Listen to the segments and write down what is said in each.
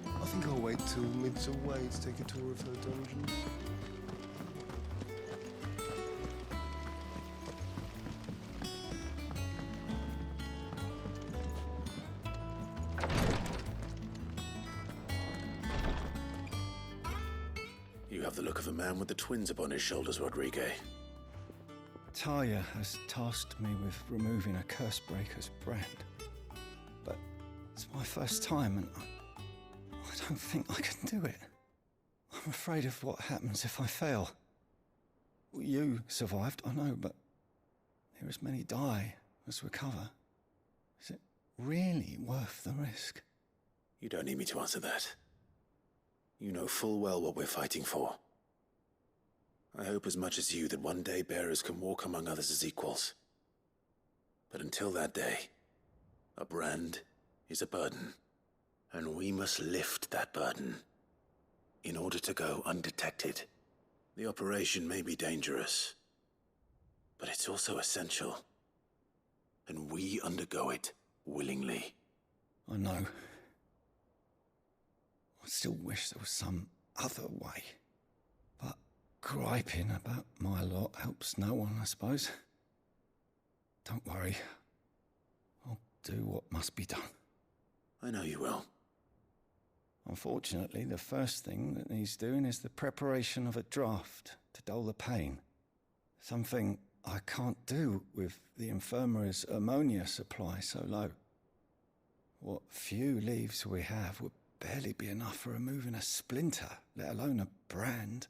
I think I'll wait till mid's away to take a tour of her dungeon. You have the look of a man with the twins upon his shoulders, Rodrigue. Talia has tasked me with removing a Cursebreaker's brand. But it's my first time and I don't think I can do it. I'm afraid of what happens if I fail. You survived, I know, but there are as many die as recover. Is it really worth the risk? You don't need me to answer that. You know full well what we're fighting for. I hope as much as you that one day bearers can walk among others as equals. But until that day, a brand is a burden, and we must lift that burden in order to go undetected. The operation may be dangerous, but it's also essential, and we undergo it willingly. I know. I still wish there was some other way. But griping about my lot helps no one, I suppose. Don't worry. I'll do what must be done. I know you will. Unfortunately, the first thing that needs doing is the preparation of a draft to dull the pain. Something I can't do with the infirmary's ammonia supply so low. What few leaves we have would barely be enough for removing a splinter, let alone a brand.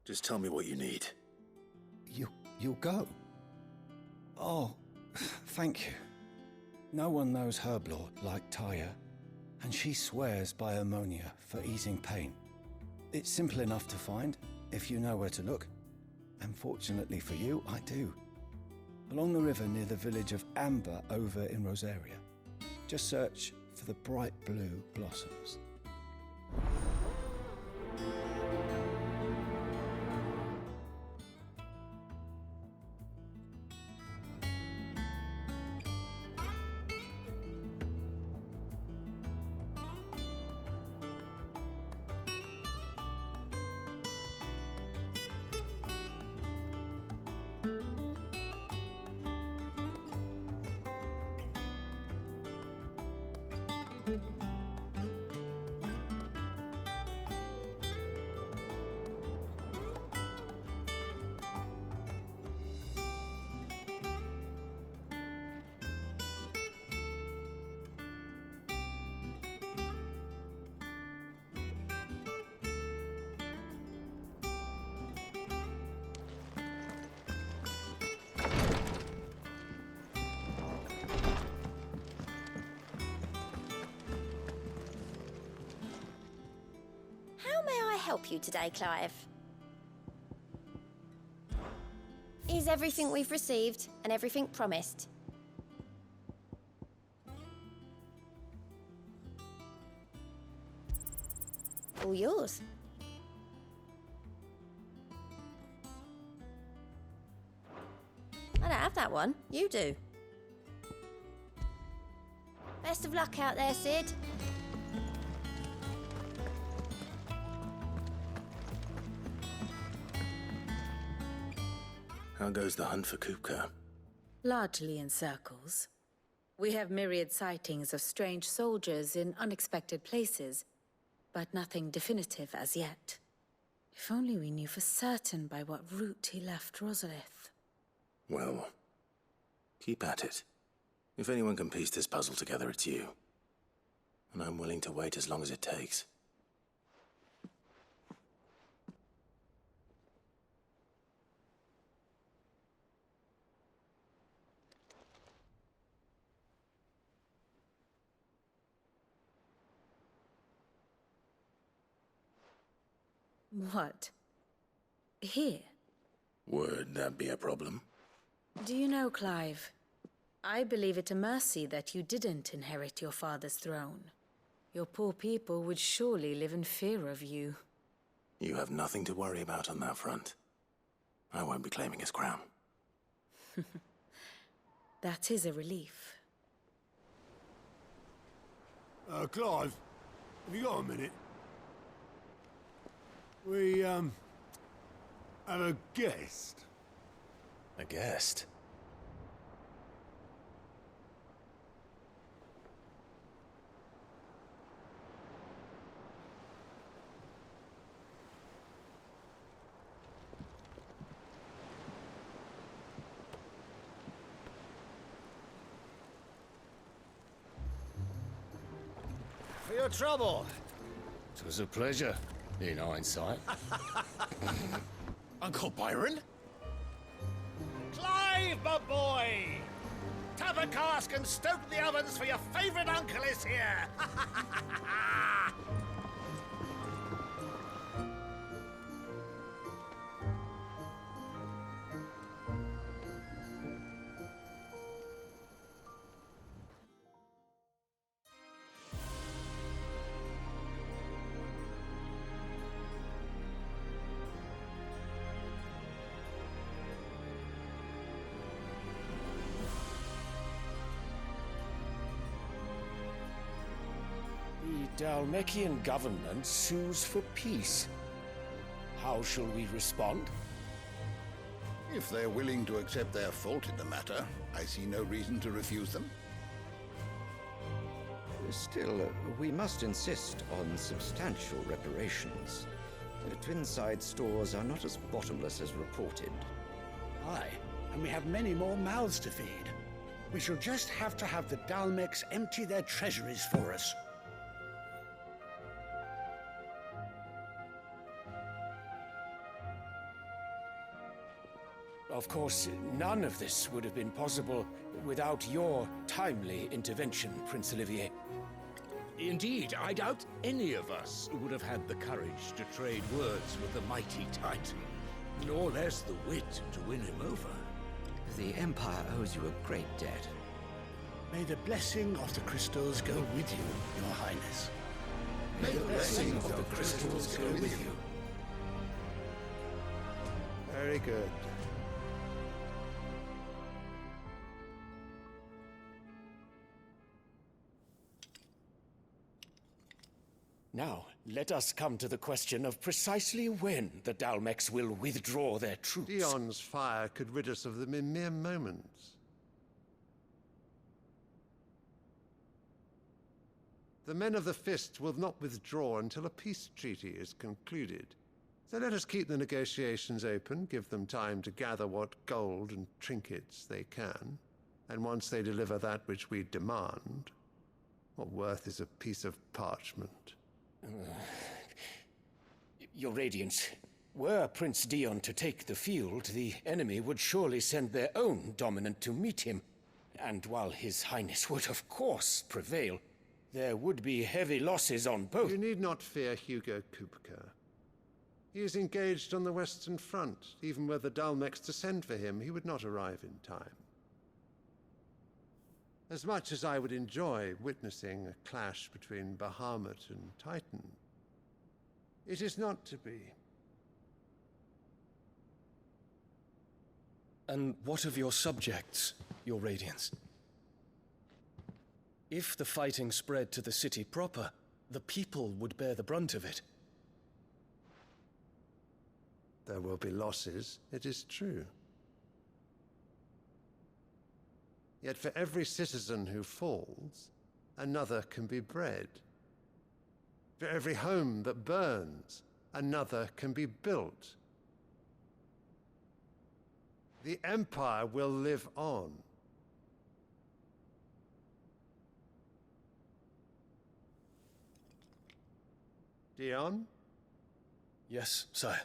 Just tell me what you need. You'll go? Oh, thank you. No one knows Herblord like Taya, and she swears by ammonia for easing pain. It's simple enough to find, if you know where to look. And fortunately for you, I do. Along the river near the village of Amber over in Rosaria. Just search for the bright blue blossoms. How may I help you today, Clive? Is everything we've received and everything promised? All yours. I don't have that one. You do. Best of luck out there, Sid. How goes the hunt for Kupka? Largely in circles. We have myriad sightings of strange soldiers in unexpected places, but nothing definitive as yet. If only we knew for certain by what route he left Rosalith. Well, keep at it. If anyone can piece this puzzle together, it's you. And I'm willing to wait as long as it takes. What? Here? Would that be a problem? Do you know, Clive? I believe it a mercy that you didn't inherit your father's throne. Your poor people would surely live in fear of you. You have nothing to worry about on that front. I won't be claiming his crown. That is a relief. Clive, have you got a minute? We, have a guest. A guest? For your trouble. It was a pleasure, in hindsight. Uncle Byron? Clive, my boy! Tap a cask and stoke the ovens, for your favorite uncle is here! The Dalmekian government sues for peace. How shall we respond? If they're willing to accept their fault in the matter, I see no reason to refuse them. Still, we must insist on substantial reparations. The Twinside stores are not as bottomless as reported. Aye, and we have many more mouths to feed. We shall just have to have the Dalmecs empty their treasuries for us. Of course, none of this would have been possible without your timely intervention, Prince Olivier. Indeed, I doubt any of us would have had the courage to trade words with the mighty Titan, nor less the wit to win him over. The Empire owes you a great debt. May the blessing of the crystals go with you, Your Highness. May the blessing of the crystals go with you. Very good. Now, let us come to the question of precisely when the Dalmecs will withdraw their troops. Dion's fire could rid us of them in mere moments. The men of the Fist will not withdraw until a peace treaty is concluded. So let us keep the negotiations open, give them time to gather what gold and trinkets they can, and once they deliver that which we demand, what worth is a piece of parchment? Your Radiance, were Prince Dion to take the field, the enemy would surely send their own dominant to meet him. And while His Highness would of course prevail, there would be heavy losses on both. You need not fear Hugo Kupka. He is engaged on the Western Front. Even were the Dalmecs to send for him, he would not arrive in time. As much as I would enjoy witnessing a clash between Bahamut and Titan, it is not to be. And what of your subjects, Your Radiance? If the fighting spread to the city proper, the people would bear the brunt of it. There will be losses, it is true. Yet for every citizen who falls, another can be bred. For every home that burns, another can be built. The Empire will live on. Dion? Yes, sire.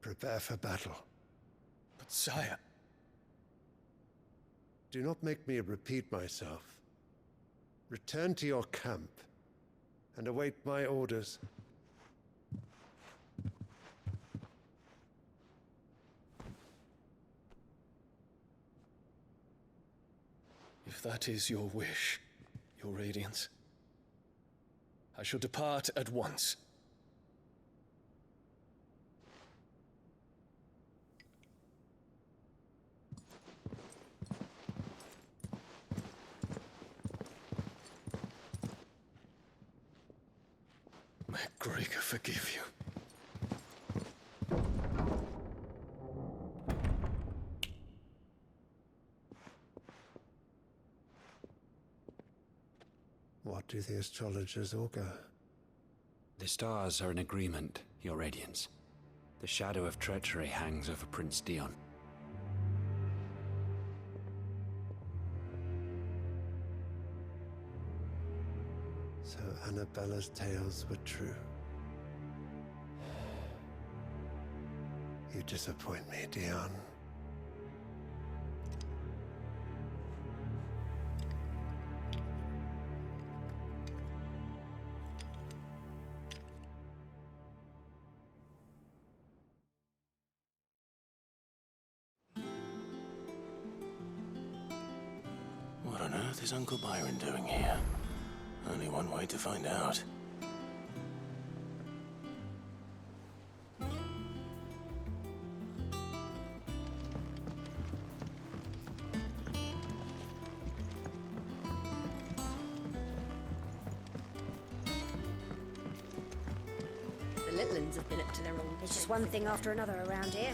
prepare for battle. But sire... Do not make me repeat myself. Return to your camp and await my orders. If that is your wish, Your Radiance, I shall depart at once. May Gregor forgive you. What do the astrologers augur? The stars are in agreement, Your Radiance. The shadow of treachery hangs over Prince Dion. So Annabella's tales were true. You disappoint me, Dion. What on earth is Uncle Byron doing here? Only one way to find out. The little ones have been up to their own. It's just one thing after another around here.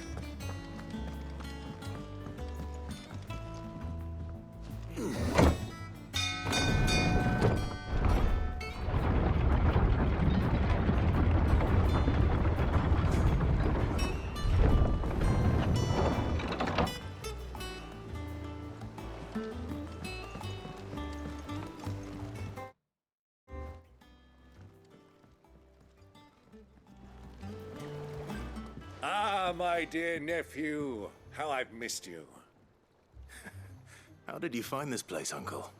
Ah, my dear nephew, how I've missed you. How did you find this place, Uncle?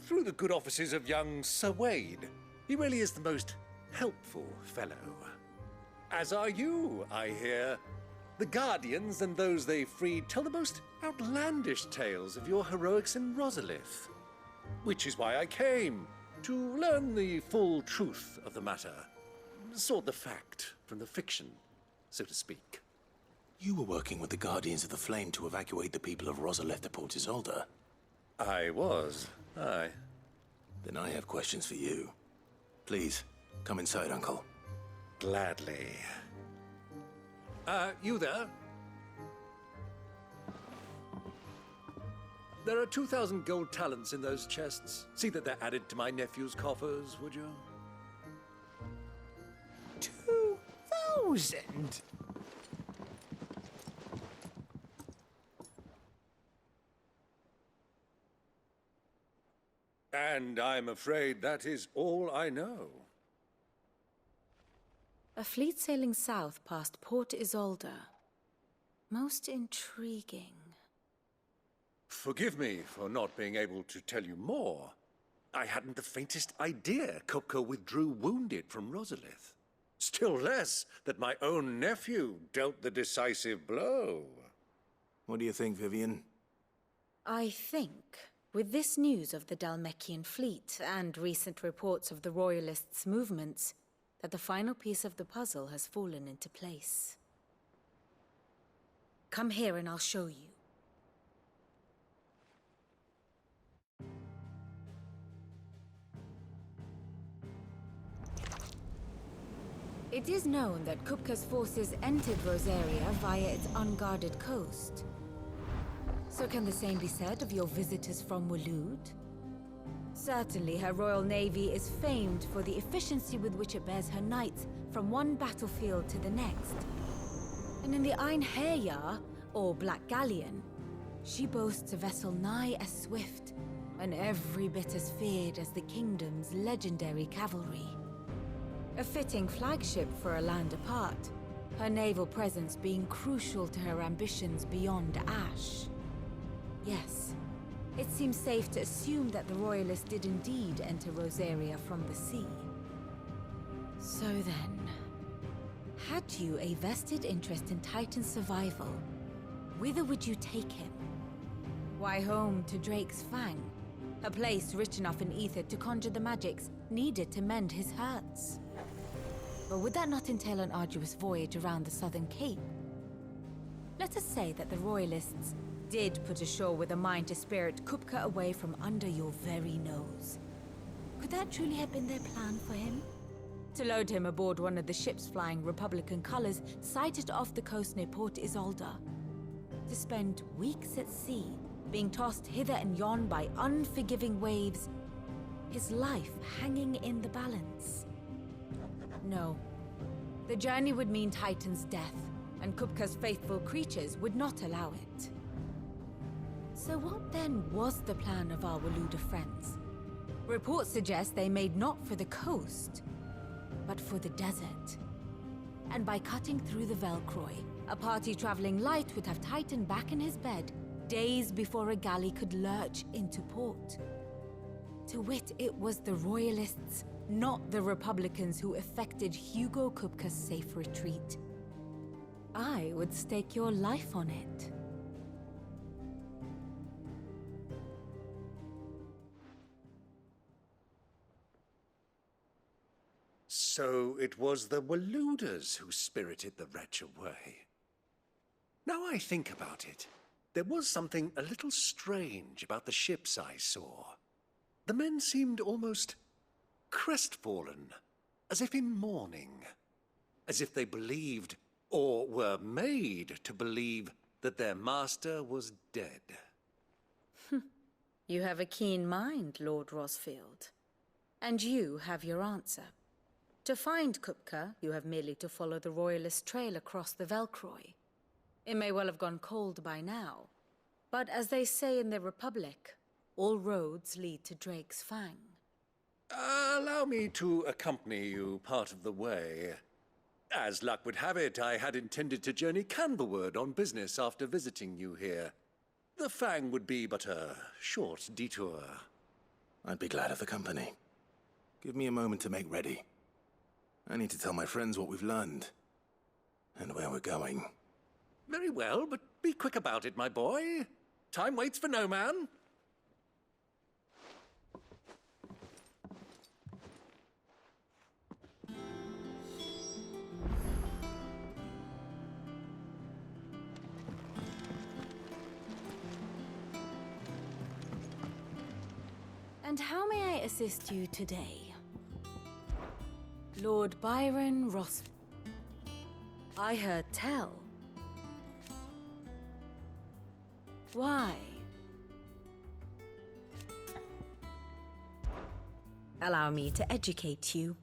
Through the good offices of young Sir Wade. He really is the most helpful fellow. As are you, I hear. The Guardians and those they freed tell the most outlandish tales of your heroics in Rosalith. Which is why I came, to learn the full truth of the matter. Sort the fact from the fiction, so to speak. You were working with the Guardians of the Flame to evacuate the people of Rosalith to Port Isolde. I was, aye. Then I have questions for you. Please, come inside, Uncle. Gladly. You there? There are 2,000 gold talents in those chests. See that they're added to my nephew's coffers, would you? 2,000? And I'm afraid that is all I know. A fleet sailing south past Port Isolde. Most intriguing. Forgive me for not being able to tell you more. I hadn't the faintest idea Kupka withdrew wounded from Rosalith. Still less that my own nephew dealt the decisive blow. What do you think, Vivian? I think, with this news of the Dhalmekian fleet and recent reports of the Royalists' movements, that the final piece of the puzzle has fallen into place. Come here and I'll show you. It is known that Kupka's forces entered Rosaria via its unguarded coast. So can the same be said of your visitors from Waloed? Certainly her Royal Navy is famed for the efficiency with which it bears her knights from one battlefield to the next. And in the Einherjar, or Black Galleon, she boasts a vessel nigh as swift and every bit as feared as the kingdom's legendary cavalry. A fitting flagship for a land apart, her naval presence being crucial to her ambitions beyond Ash. Yes, it seems safe to assume that the Royalists did indeed enter Rosaria from the sea. So then, had you a vested interest in Titan's survival, whither would you take him? Why home to Drake's Fang, a place rich enough in ether to conjure the magics needed to mend his hurts? Or would that not entail an arduous voyage around the southern cape? Let us say that the Royalists did put ashore with a mind to spirit Kupka away from under your very nose. Could that truly have been their plan for him? To load him aboard one of the ships flying Republican colors sighted off the coast near Port Isolde. To spend weeks at sea, being tossed hither and yon by unforgiving waves, his life hanging in the balance. No. The journey would mean Titan's death, and Kupka's faithful creatures would not allow it. So what then was the plan of our Waluda friends? Reports suggest they made not for the coast, but for the desert. And by cutting through the Velcroy, a party traveling light would have Titan back in his bed days before a galley could lurch into port. To wit, it was the Royalists, not the Republicans, who effected Hugo Kupka's safe retreat. I would stake your life on it. So it was the Waludas who spirited the wretch away. Now I think about it, there was something a little strange about the ships I saw. The men seemed almost crestfallen, as if in mourning, as if they believed, or were made to believe, that their master was dead. You have a keen mind, Lord Rosfield. And you have your answer. To find Kupka, you have merely to follow the Royalist trail across the Velcroy. It may well have gone cold by now, but as they say in the Republic, all roads lead to Drake's Fang. Allow me to accompany you part of the way. As luck would have it, I had intended to journey Canberward on business after visiting you here. The Fang would be but a short detour. I'd be glad of the company. Give me a moment to make ready. I need to tell my friends what we've learned, and where we're going. Very well, but be quick about it, my boy. Time waits for no man. And how may I assist you today? Lord Byron Ross. I heard tell. Why? Allow me to educate you.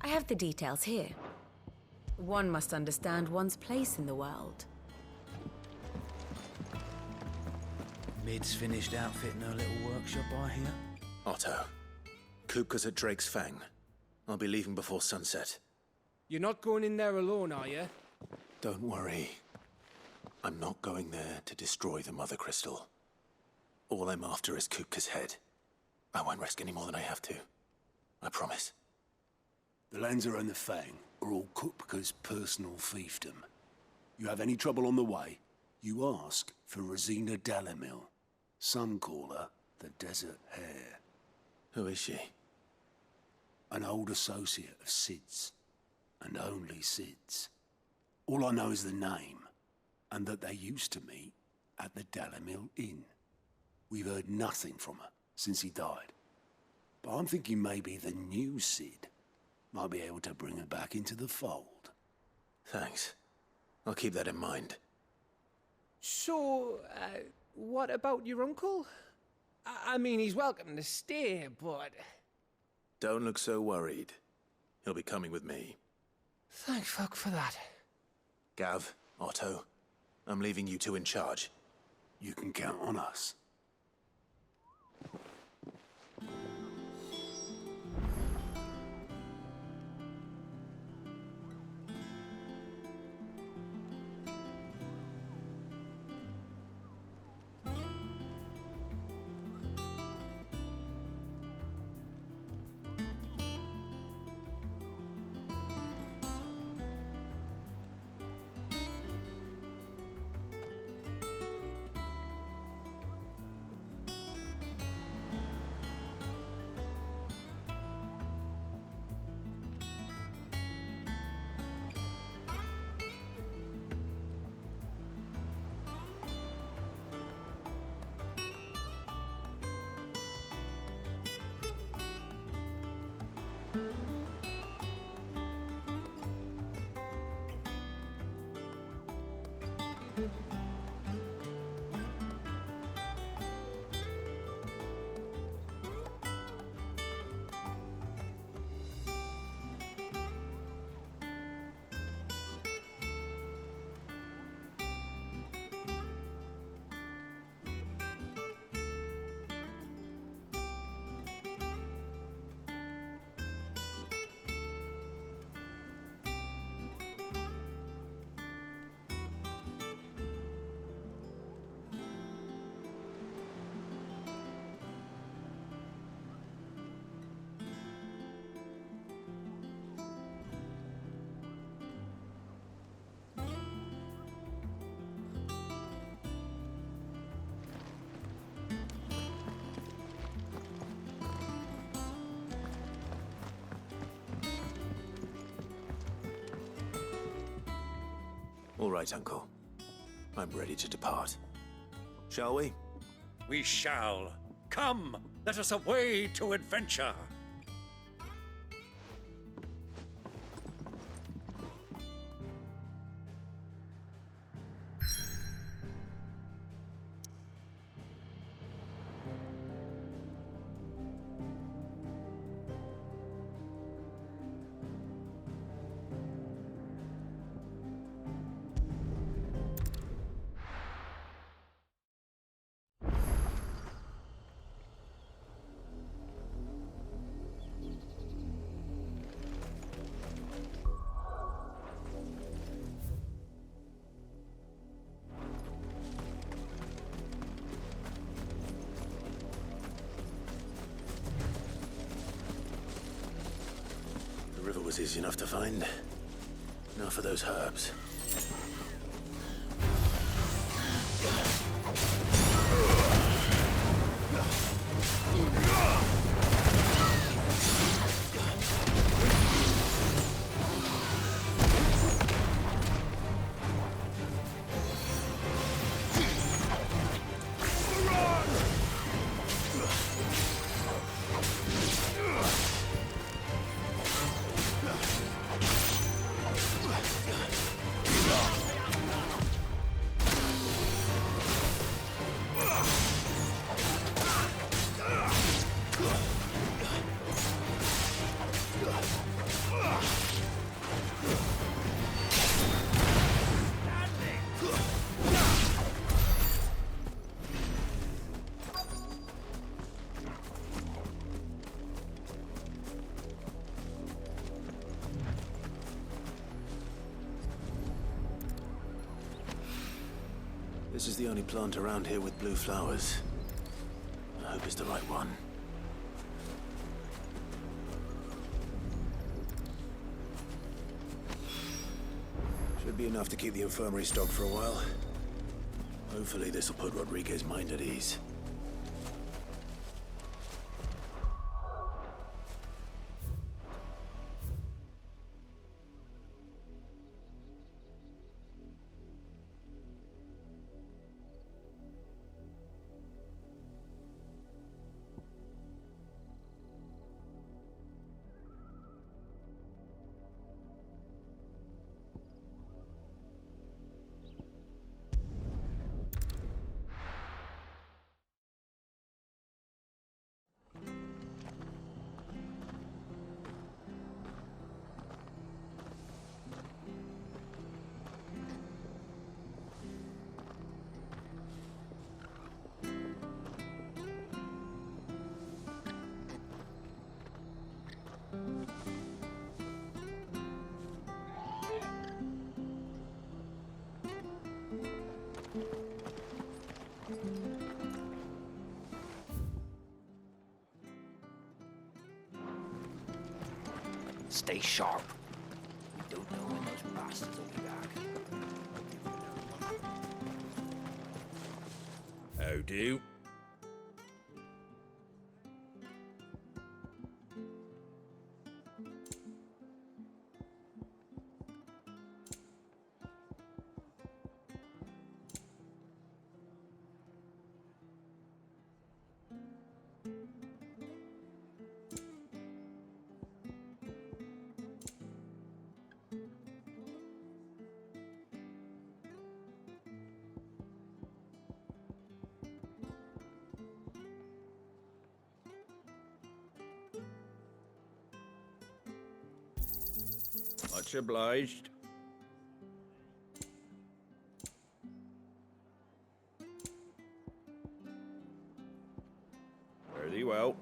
I have the details here. One must understand one's place in the world. Mid's finished outfitting her little workshop, I hear. Otto, Kupka's at Drake's Fang. I'll be leaving before sunset. You're not going in there alone, are you? Don't worry. I'm not going there to destroy the Mother Crystal. All I'm after is Kupka's head. I won't risk any more than I have to. I promise. The Lancer and the Fang are all Kupka's personal fiefdom. You have any trouble on the way, you ask for Rosina Dalamil. Some call her the Desert Hare. Who is she? An old associate of Sid's, and only Sid's. All I know is the name, and that they used to meet at the Dalamil Inn. We've heard nothing from her since he died. But I'm thinking maybe the new Sid might be able to bring her back into the fold. Thanks. I'll keep that in mind. So, what about your uncle? I mean, he's welcome to stay, but... Don't look so worried. He'll be coming with me. Thank fuck for that. Gav, Otto, I'm leaving you two in charge. You can count on us. All right, Uncle. I'm ready to depart. Shall we? We shall. Come, let us away to adventure. The river was easy enough to find. Now for those herbs. This is the only plant around here with blue flowers. I hope it's the right one. Should be enough to keep the infirmary stocked for a while. Hopefully this will put Rodriguez's mind at ease. Stay sharp. We don't know when those bastards will be back. How do? Much obliged. Fare thee well.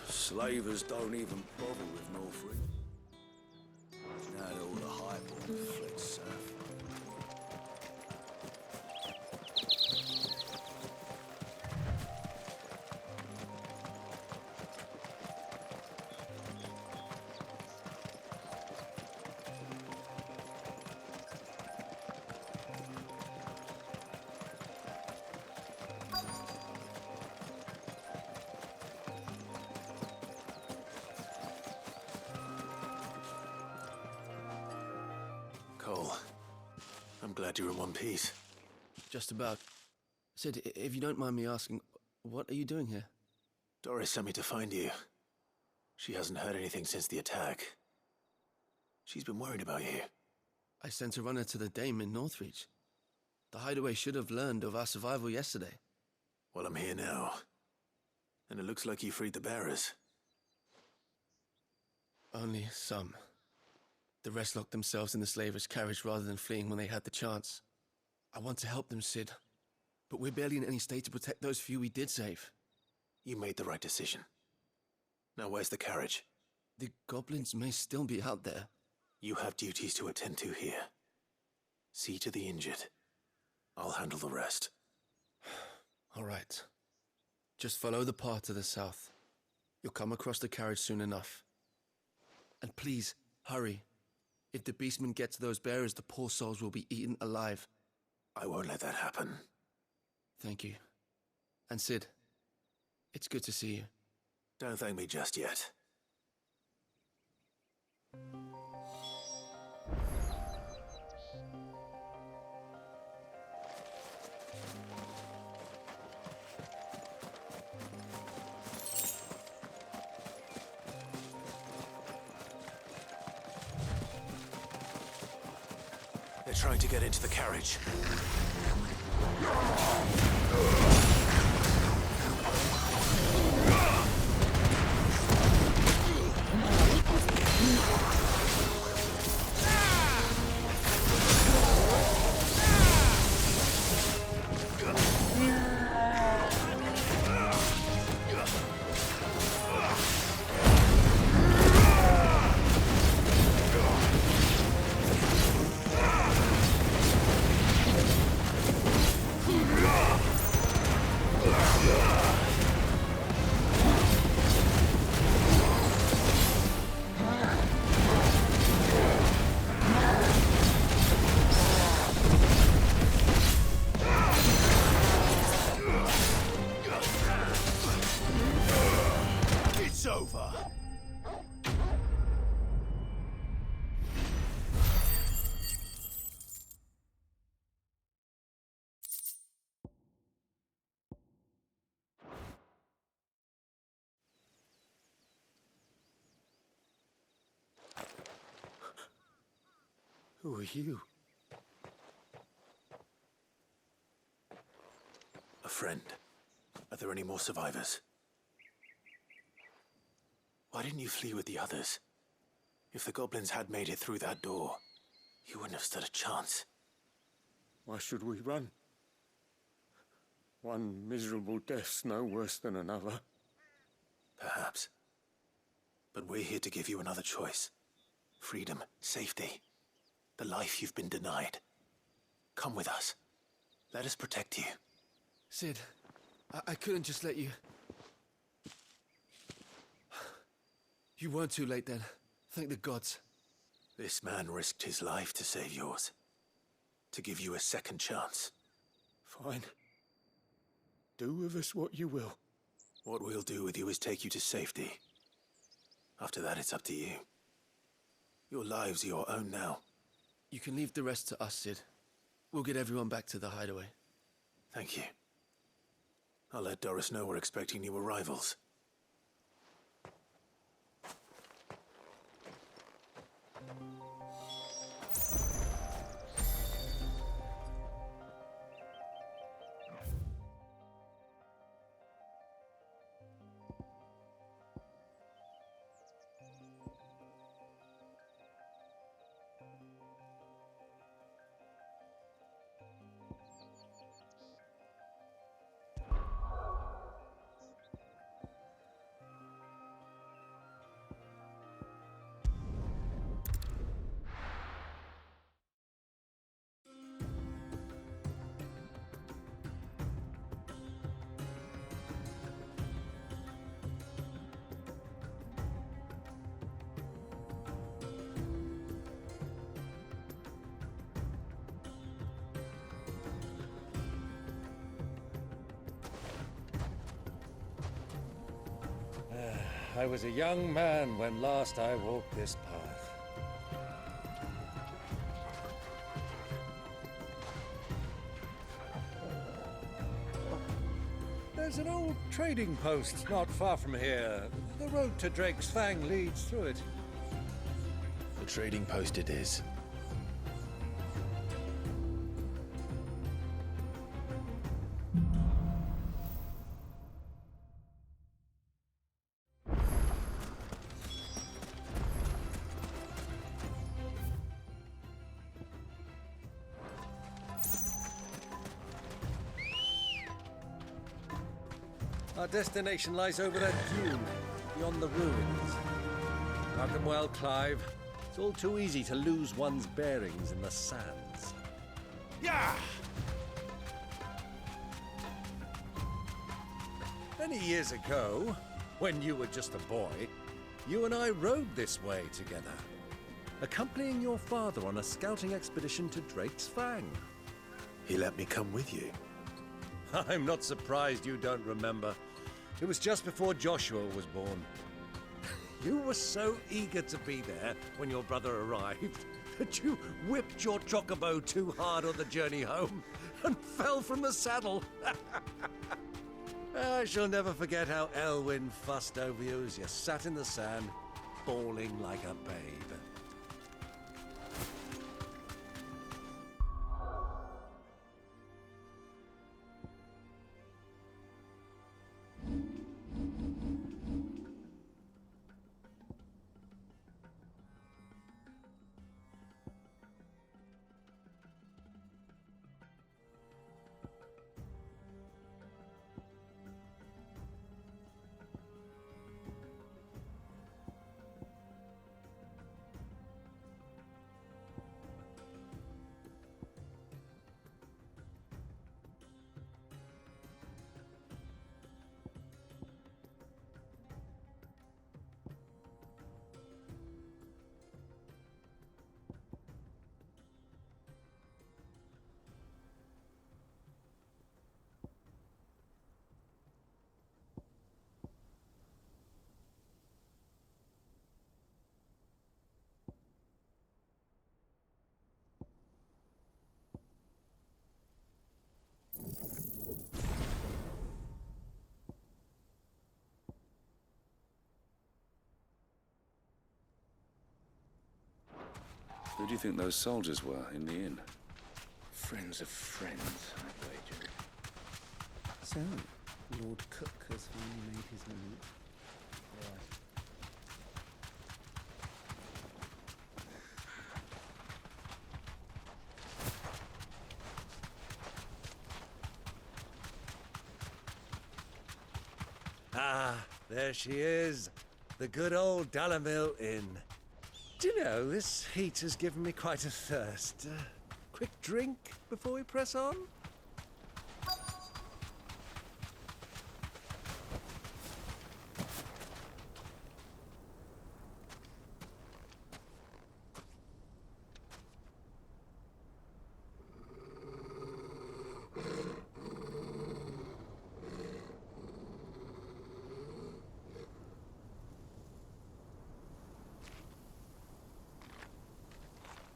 Slavers don't even bother with Norfolk. Now that all the highborn fled south. Cole, I'm glad you're in one piece. Just about. Sid, if you don't mind me asking, what are you doing here? Doris sent me to find you. She hasn't heard anything since the attack. She's been worried about you. I sent a runner to the Dame in Northreach. The hideaway should have learned of our survival yesterday. Well, I'm here now. And it looks like you freed the bearers. Only some. The rest locked themselves in the slaver's carriage rather than fleeing when they had the chance. I want to help them, Sid. But we're barely in any state to protect those few we did save. You made the right decision. Now where's the carriage? The goblins may still be out there. You have duties to attend to here. See to the injured. I'll handle the rest. All right. Just follow the path to the south. You'll come across the carriage soon enough. And please, hurry. If the beastmen get to those bearers, the poor souls will be eaten alive. I won't let that happen. Thank you. And Sid, it's good to see you. Don't thank me just yet. They're trying to get into the carriage. Who are you? A friend. Are there any more survivors? Why didn't you flee with the others? If the goblins had made it through that door, you wouldn't have stood a chance. Why should we run? One miserable death's no worse than another. Perhaps. But we're here to give you another choice. Freedom, safety, the life you've been denied. Come with us. Let us protect you. Sid, I couldn't just let you... You weren't too late then. Thank the gods. This man risked his life to save yours. To give you a second chance. Fine. Do with us what you will. What we'll do with you is take you to safety. After that, it's up to you. Your lives are your own now. You can leave the rest to us, Sid. We'll get everyone back to the hideaway. Thank you. I'll let Doris know we're expecting new arrivals. I was a young man when last I walked this path. There's an old trading post not far from here. The road to Drake's Fang leads through it. The trading post it is. Our destination lies over that dune, beyond the ruins. Welcome well, Clive. It's all too easy to lose one's bearings in the sands. Yeah! Many years ago, when you were just a boy, you and I rode this way together, accompanying your father on a scouting expedition to Drake's Fang. He let me come with you. I'm not surprised you don't remember. It was just before Joshua was born. You were so eager to be there when your brother arrived that you whipped your chocobo too hard on the journey home and fell from the saddle. I shall never forget how Elwyn fussed over you as you sat in the sand, bawling like a babe. Who do you think those soldiers were in the inn? Friends of friends, I wager. So, Lord Cook has finally made his move. Right. Ah, there she is. The good old Dalamil Inn. Do you know, this heat has given me quite a thirst. Quick drink before we press on?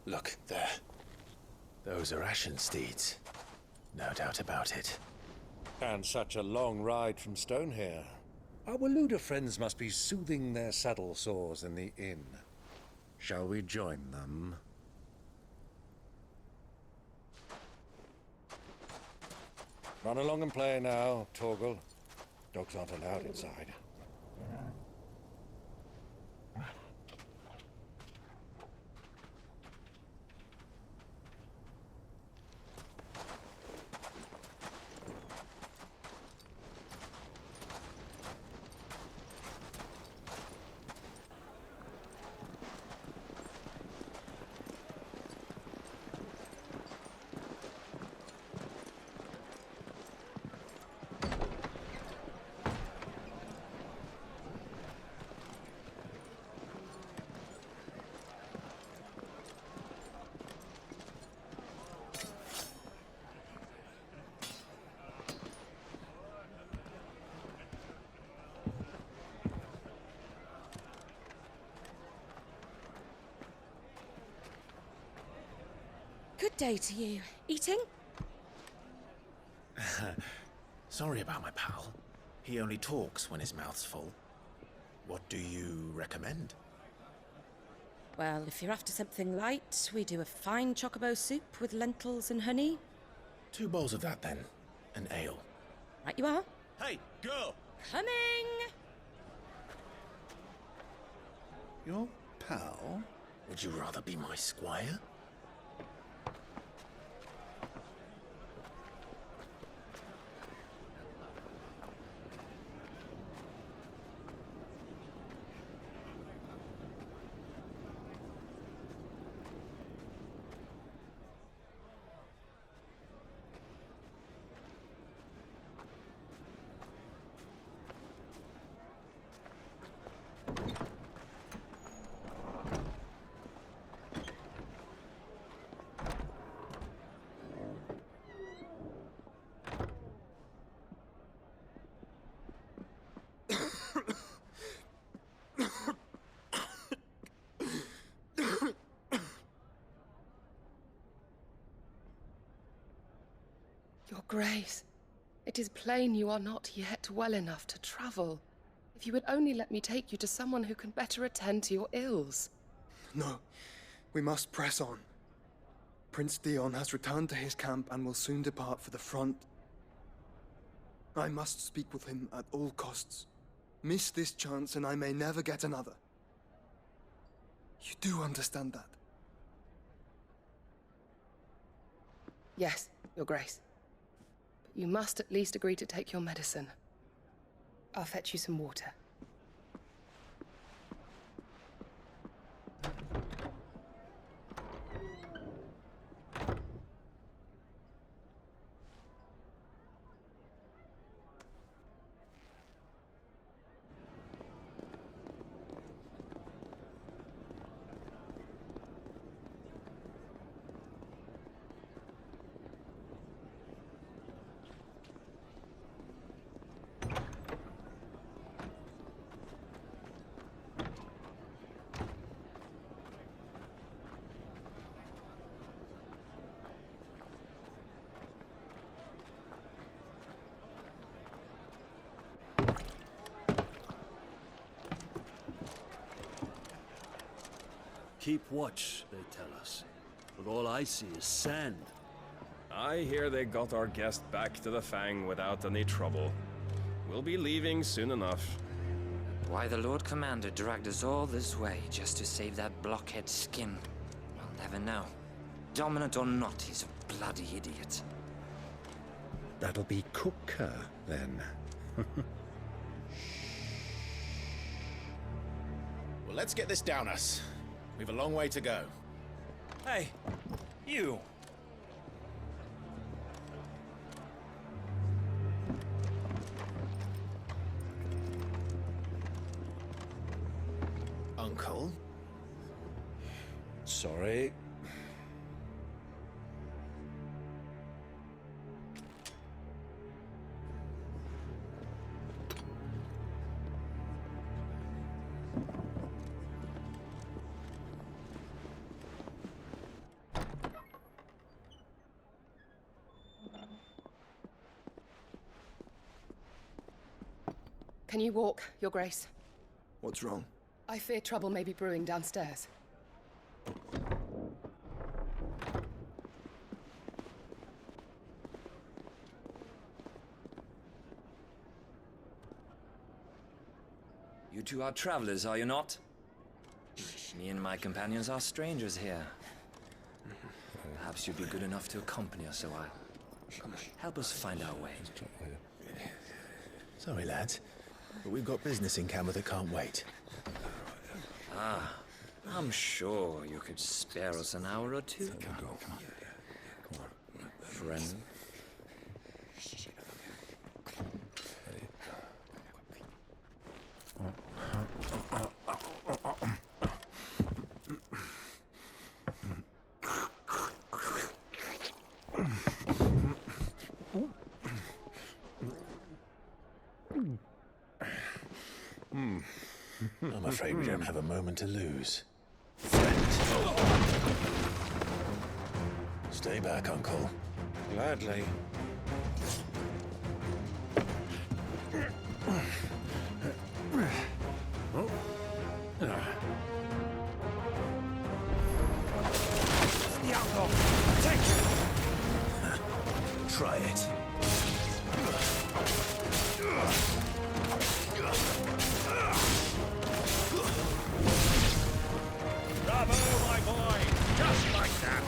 Look, there. Those are Ashen steeds. No doubt about it. And such a long ride from Stonehair. Our Waluda friends must be soothing their saddle sores in the inn. Shall we join them? Run along and play now, Torgal. Dogs aren't allowed inside. Good day to you. Eating? Sorry about my pal. He only talks when his mouth's full. What do you recommend? Well, if you're after something light, we do a fine chocobo soup with lentils and honey. 2 bowls of that, then. An ale. Right you are. Hey, girl! Coming! Your pal? Would you rather be my squire? Your Grace, it is plain you are not yet well enough to travel. If you would only let me take you to someone who can better attend to your ills. No, we must press on. Prince Dion has returned to his camp and will soon depart for the front. I must speak with him at all costs. Miss this chance and I may never get another. You do understand that? Yes, Your Grace. But you must at least agree to take your medicine. I'll fetch you some water. Keep watch, they tell us. But all I see is sand. I hear they got our guest back to the Fang without any trouble. We'll be leaving soon enough. Why the Lord Commander dragged us all this way just to save that blockhead skin, we'll never know. Dominant or not, he's a bloody idiot. That'll be Cooker, then. Well, let's get this down us. We've a long way to go. Hey, you! Uncle? Sorry. Can you walk, Your Grace? What's wrong? I fear trouble may be brewing downstairs. You two are travelers, are you not? Me and my companions are strangers here. Perhaps you'd be good enough to accompany us a while. Help us find our way. Sorry, lads, but we've got business in Camber that can't wait. Ah, I'm sure you could spare us an hour or two. Come on. Friend. I'm afraid we don't have a moment to lose. Stay back, Uncle. Gladly. The outlaw! Take it! Try it. Bravo, my boy! Just like that!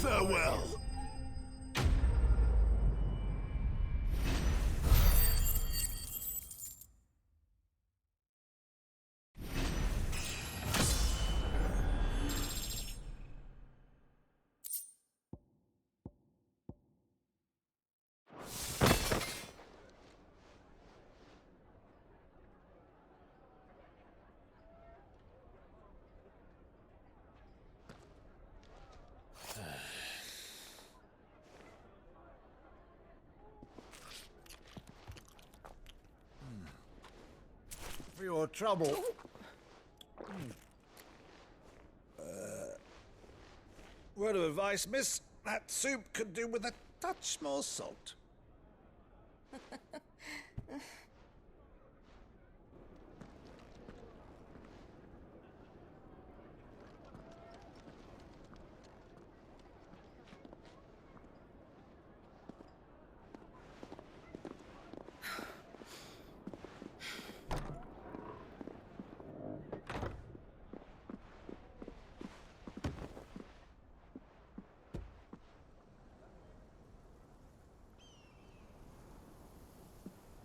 Farewell. For your trouble. Word of advice, miss. That soup could do with a touch more salt.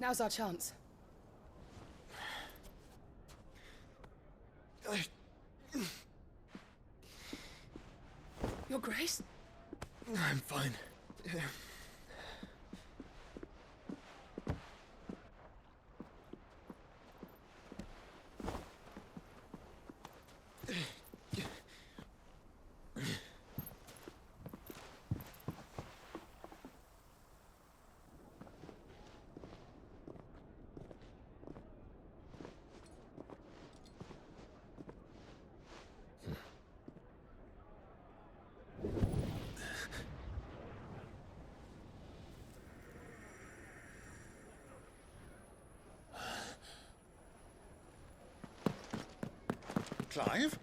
Now's our chance. Your Grace? I'm fine. Clive?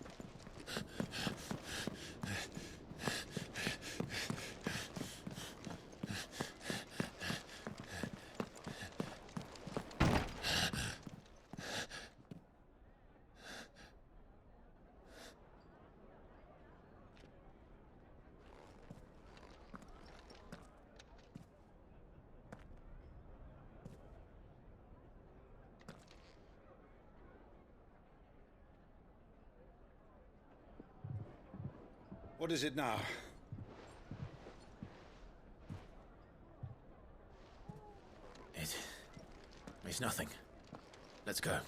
What is it now? It's nothing. Let's go.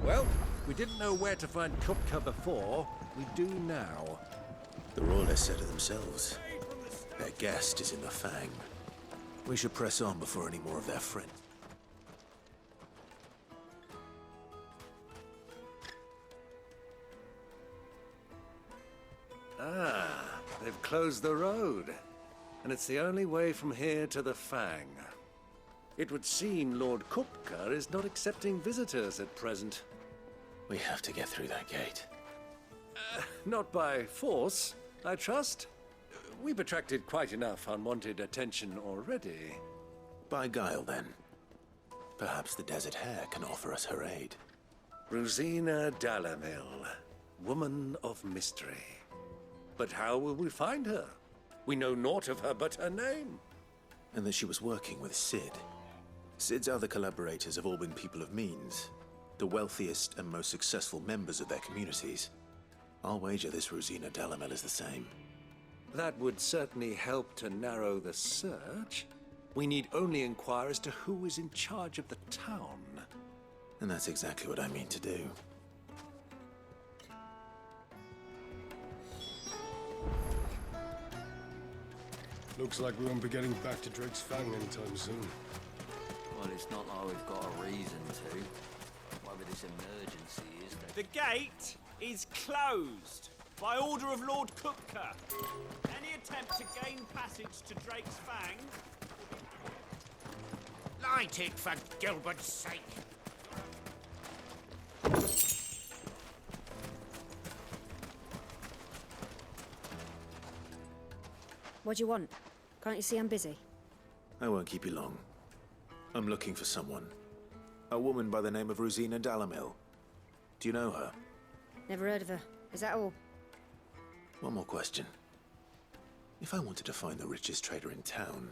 Well, we didn't know where to find Kupka before. We do now. The Royalists said it themselves. Their guest is in the Fang. We should press on before any more of their friends. Ah, they've closed the road. And it's the only way from here to the Fang. It would seem Lord Kupka is not accepting visitors at present. We have to get through that gate. Not by force, I trust. We've attracted quite enough unwanted attention already. By guile, then. Perhaps the Desert Hare can offer us her aid. Rosina Dalamil, woman of mystery. But how will we find her? We know naught of her but her name. And that she was working with Cid. Cid's other collaborators have all been people of means, the wealthiest and most successful members of their communities. I'll wager this Rosina Dalamel is the same. That would certainly help to narrow the search. We need only inquire as to who is in charge of the town. And that's exactly what I mean to do. Looks like we won't be getting back to Drake's Fang anytime soon. Well, it's not like we've got a reason to. Whatever this emergency is... The gate is closed by order of Lord Kupka. Any attempt to gain passage to Drake's Fang... Light it, for Gilbert's sake! What do you want? Can't you see I'm busy? I won't keep you long. I'm looking for someone. A woman by the name of Rosina Dalamil. Do you know her? Never heard of her. Is that all? One more question. If I wanted to find the richest trader in town,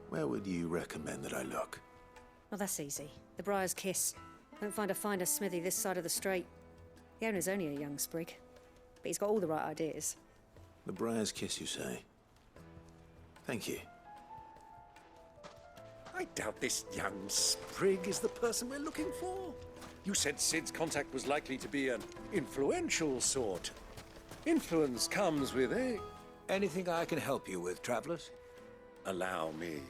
where would you recommend that I look? Well, that's easy. The Briar's Kiss. Don't find a finer smithy this side of the strait. The owner's only a young sprig, but he's got all the right ideas. The Briar's Kiss, you say? Thank you. I doubt this young sprig is the person we're looking for. You said Cid's contact was likely to be an influential sort. Influence comes with a... Anything I can help you with, travelers? Allow me.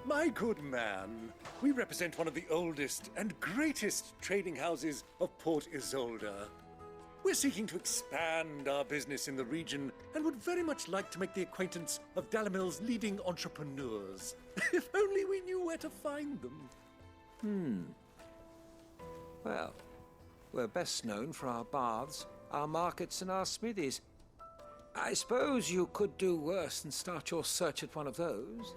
My good man, we represent one of the oldest and greatest trading houses of Port Isolde. We're seeking to expand our business in the region and would very much like to make the acquaintance of Dalamil's leading entrepreneurs. If only we knew where to find them. Well, we're best known for our baths, our markets and our smithies. I suppose you could do worse than start your search at one of those.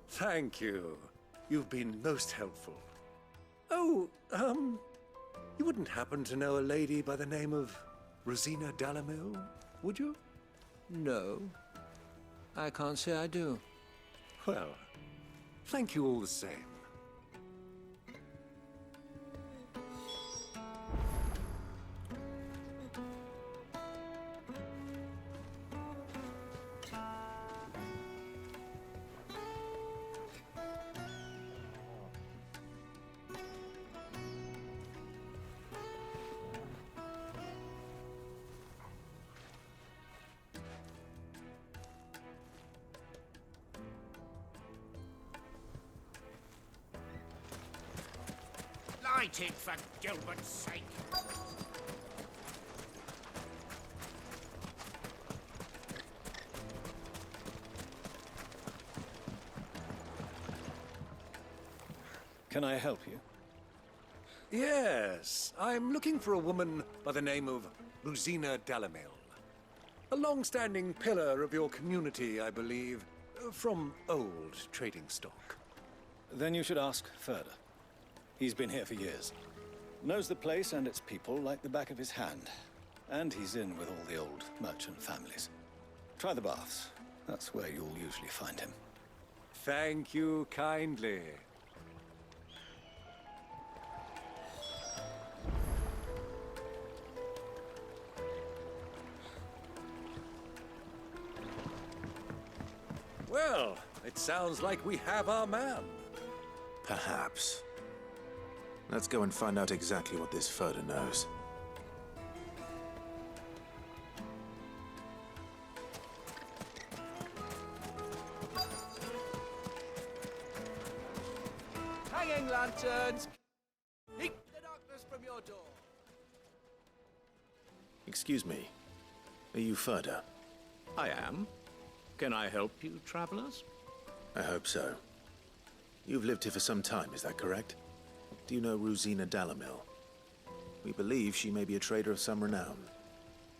Thank you. You've been most helpful. Oh, you wouldn't happen to know a lady by the name of Rosina Dalamil, would you? No. I can't say I do. Well, thank you all the same. fighting for Gilbert's sake. Can I help you? Yes, I'm looking for a woman by the name of Rosina Dalamil. A long-standing pillar of your community, I believe, from old trading stock. Then you should ask Furder. He's been here for years. Knows the place and its people like the back of his hand. And he's in with all the old merchant families. Try the baths. That's where you'll usually find him. Thank you kindly. Well, it sounds like we have our man. Perhaps. Let's go and find out exactly what this Furder knows. Hanging lanterns! Keep the darkness from your door! Excuse me. Are you Furder? I am. Can I help you, travelers? I hope so. You've lived here for some time, is that correct? Do you know Rosina Dalamil? We believe she may be a trader of some renown.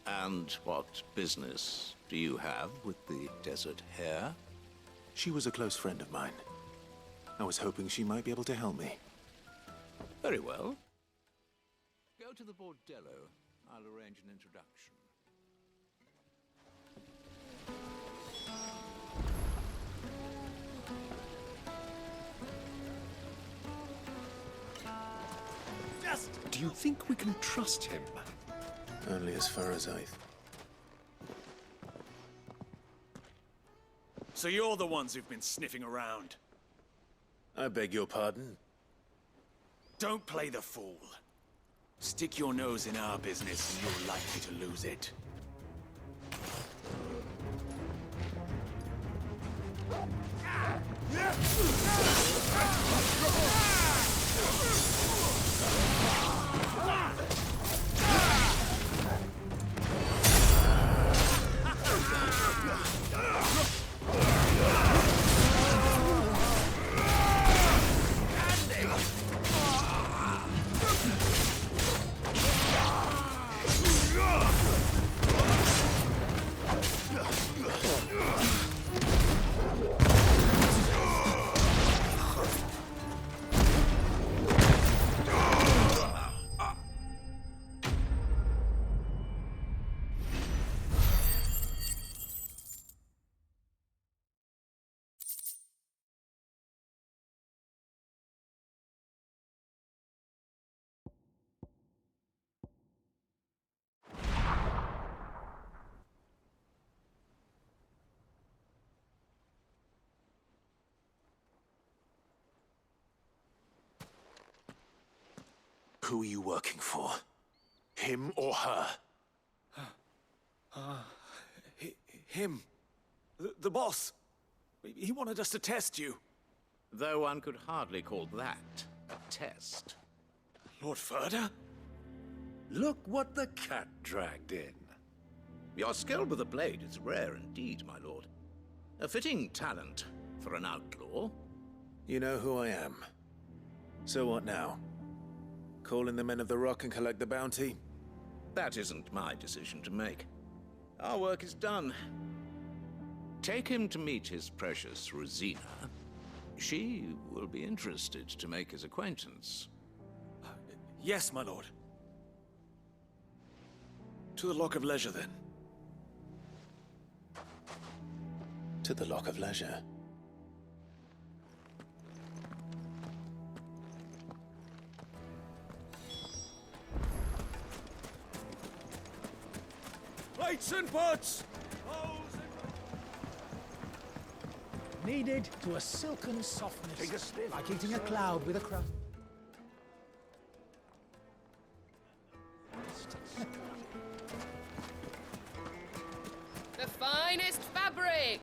And what business do you have with the Desert Hare? She was a close friend of mine. I was hoping she might be able to help me. Very well. Go to the bordello. I'll arrange an introduction. Do you think we can trust him? Only as far as So you're the ones who've been sniffing around. I beg your pardon? Don't play the fool. Stick your nose in our business and you're likely to lose it. Who are you working for? Him or her? Him. The boss. He wanted us to test you. Though one could hardly call that a test. Lord Furder? Look what the cat dragged in. Your skill with the blade is rare indeed, my lord. A fitting talent for an outlaw. You know who I am. So what now? Call in the Men of the Rock and collect the bounty? That isn't my decision to make. Our work is done. Take him to meet his precious Rosina. She will be interested to make his acquaintance. Yes, my lord. To the Lock of Leisure, then. To the Lock of Leisure. Plates and pots! Kneaded to a silken softness, Take a sniff. like eating a cloud with a crust. The finest